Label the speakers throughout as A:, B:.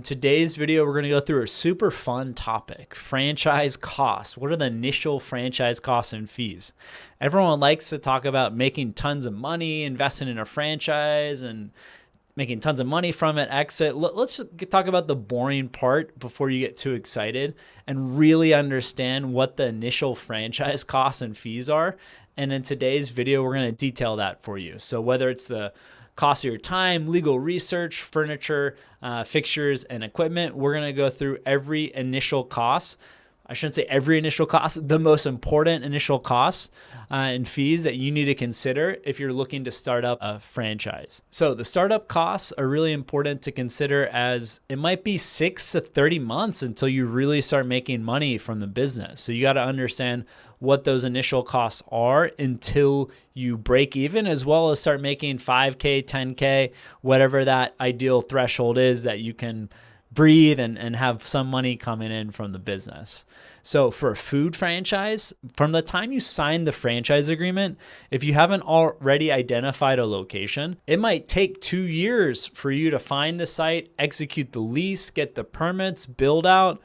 A: today's video, we're going to go through a super fun topic, franchise costs. What are the initial franchise costs and fees? Everyone likes to talk about making tons of money, investing in a franchise and making tons of money from it, exit. Let's talk about the boring part before you get too excited and really understand what the initial franchise costs and fees are. And in today's video, we're going to detail that for you. So whether it's the cost of your time, legal research, furniture, fixtures, and equipment, we're going to go through every initial cost. I shouldn't say every initial cost, the most important initial costs and fees that you need to consider if you're looking to start up a franchise. So the startup costs are really important to consider, as it might be 6 to 30 months until you really start making money from the business. So you got to understand what those initial costs are until you break even, as well as start making 5K, 10K, whatever that ideal threshold is that you can breathe and have some money coming in from the business. So for a food franchise, from the time you sign the franchise agreement, if you haven't already identified a location, it might take 2 years for you to find the site, execute the lease, get the permits, build out,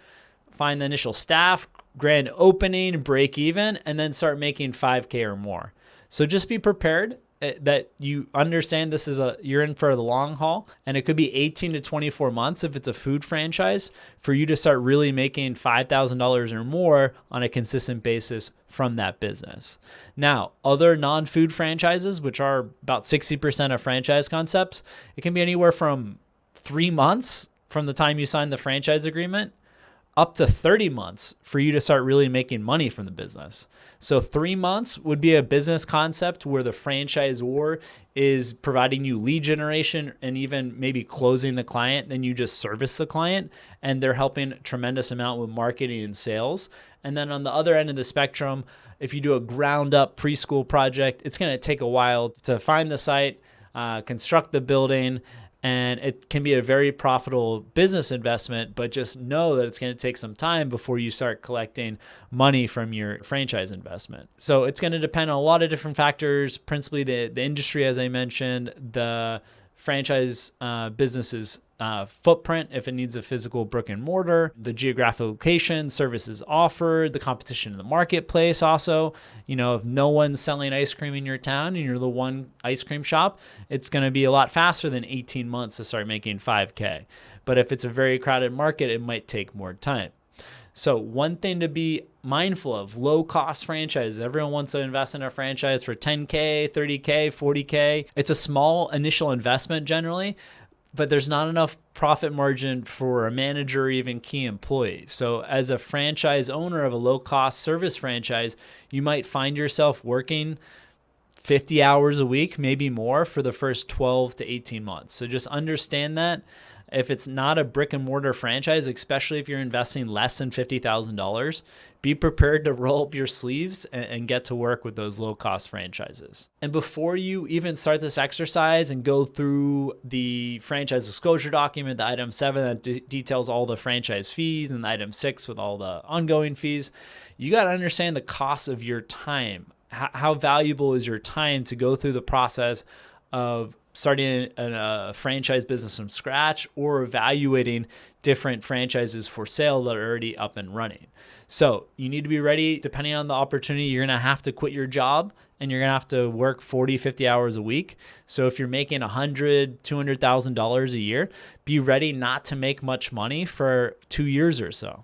A: find the initial staff, grand opening, break even, and then start making 5K or more. So just be prepared that you understand this is you're in for the long haul, and it could be 18 to 24 months if it's a food franchise for you to start really making $5,000 or more on a consistent basis from that business. Now, other non-food franchises, which are about 60% of franchise concepts, it can be anywhere from 3 months from the time you sign the franchise agreement up to 30 months for you to start really making money from the business. So 3 months would be a business concept where the franchisor is providing you lead generation and even maybe closing the client. Then you just service the client, and they're helping a tremendous amount with marketing and sales. And then on the other end of the spectrum, if you do a ground up preschool project, it's going to take a while to find the site, construct the building, and it can be a very profitable business investment, but just know that it's going to take some time before you start collecting money from your franchise investment. So it's going to depend on a lot of different factors, principally the industry, as I mentioned, the franchise business's footprint, if it needs a physical brick and mortar, the geographic location, services offered, the competition in the marketplace also. You know, if no one's selling ice cream in your town and you're the one ice cream shop, it's going to be a lot faster than 18 months to start making 5K. But if it's a very crowded market, it might take more time. So one thing to be mindful of, low cost franchises. Everyone wants to invest in a franchise for 10K, 30K, 40K. It's a small initial investment generally, but there's not enough profit margin for a manager or even key employees. So as a franchise owner of a low cost service franchise, you might find yourself working 50 hours a week, maybe more, for the first 12 to 18 months. So just understand that. If it's not a brick and mortar franchise, especially if you're investing less than $50,000, be prepared to roll up your sleeves and get to work with those low cost franchises. And before you even start this exercise and go through the franchise disclosure document, the item 7 that details all the franchise fees, and the item 6 with all the ongoing fees, you got to understand the cost of your time. How valuable is your time to go through the process of starting a franchise business from scratch or evaluating different franchises for sale that are already up and running. So you need to be ready. Depending on the opportunity, you're going to have to quit your job and you're going to have to work 40, 50 hours a week. So if you're making $100,000, $200,000 a year, be ready not to make much money for 2 years or so.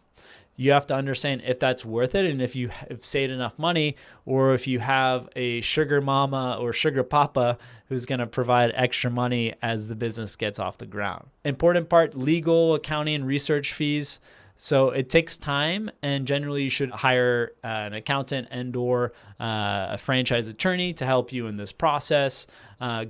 A: You have to understand if that's worth it, and if you have saved enough money, or if you have a sugar mama or sugar papa who's going to provide extra money as the business gets off the ground. Important part, legal, accounting, and research fees. So it takes time, and generally you should hire an accountant and or a franchise attorney to help you in this process,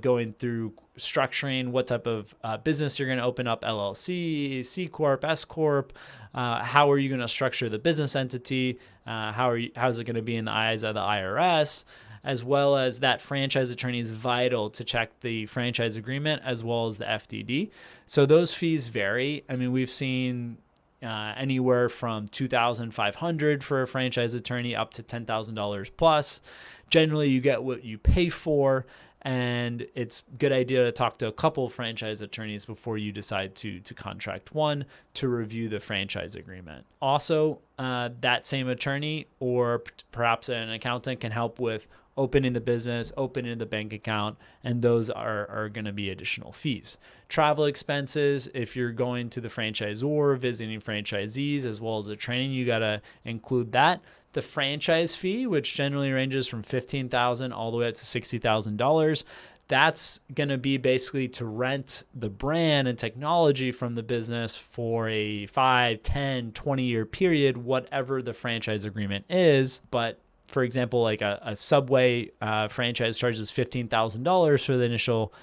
A: going through structuring what type of business you're going to open up, LLC, C Corp, S Corp. How are you going to structure the business entity? How's it going to be in the eyes of the IRS? As well as that franchise attorney is vital to check the franchise agreement as well as the FDD. So those fees vary. I mean, we've seen anywhere from $2,500 for a franchise attorney up to $10,000 plus. Generally, you get what you pay for, And it's a good idea to talk to a couple of franchise attorneys before you decide to contract one to review the franchise agreement. Also, that same attorney or perhaps an accountant can help with opening the business, opening the bank account, and those are going to be additional fees. Travel expenses, if you're going to the franchisor, visiting franchisees, as well as the training, you got to include that. The franchise fee, which generally ranges from $15,000 all the way up to $60,000, that's going to be basically to rent the brand and technology from the business for a 5, 10, 20-year period, whatever the franchise agreement is. But for example, like a Subway franchise charges $15,000 for the initial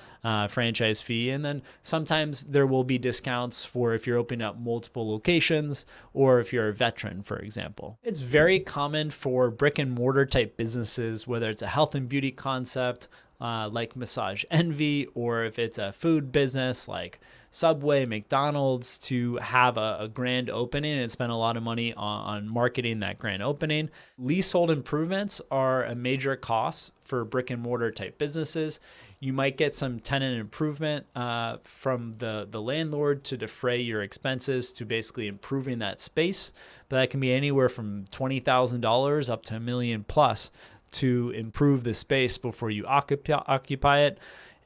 A: franchise fee. And then sometimes there will be discounts for if you're opening up multiple locations or if you're a veteran, for example. It's very common for brick and mortar type businesses, whether it's a health and beauty concept like Massage Envy, or if it's a food business like Subway, McDonald's, to have a grand opening and spend a lot of money on marketing that grand opening. Leasehold improvements are a major cost for brick and mortar type businesses. You might get some tenant improvement from the landlord to defray your expenses to basically improving that space, but that can be anywhere from $20,000 up to $1 million plus to improve the space before you occupy it.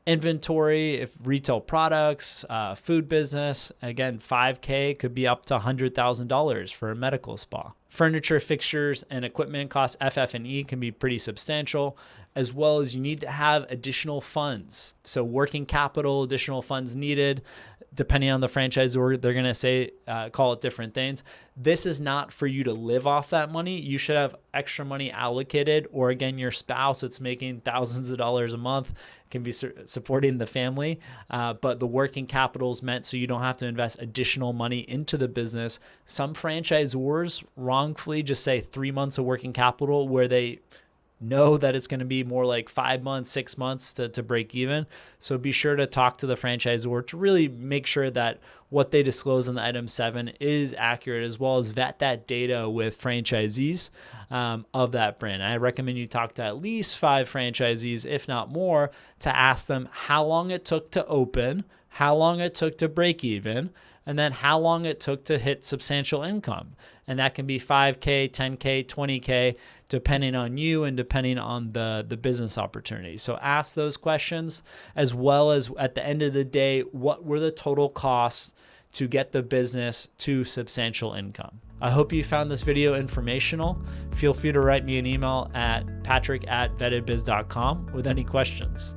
A: Inventory, if retail products, food business, again, $5K could be up to $100,000 for a medical spa. Furniture, fixtures, and equipment costs, FF&E, can be pretty substantial, as well as you need to have additional funds. So working capital, additional funds needed. Depending on the franchisor, they're going to say, call it different things. This is not for you to live off that money. You should have extra money allocated, or again, your spouse that's making thousands of dollars a month can be supporting the family. But the working capital is meant so you don't have to invest additional money into the business. Some franchisors wrongfully just say 3 months of working capital, where they know that it's going to be more like 5 months, 6 months to break even. So be sure to talk to the franchisor to really make sure that what they disclose in the item 7 is accurate, as well as vet that data with franchisees of that brand. I recommend you talk to at least 5 franchisees, if not more, to ask them how long it took to open, how long it took to break even, and then how long it took to hit substantial income. And that can be $5K, $10K, $20K, depending on you and depending on the business opportunity. So ask those questions, as well as at the end of the day, what were the total costs to get the business to substantial income? I hope you found this video informational. Feel free to write me an email at patrick@vettedbiz.com with any questions.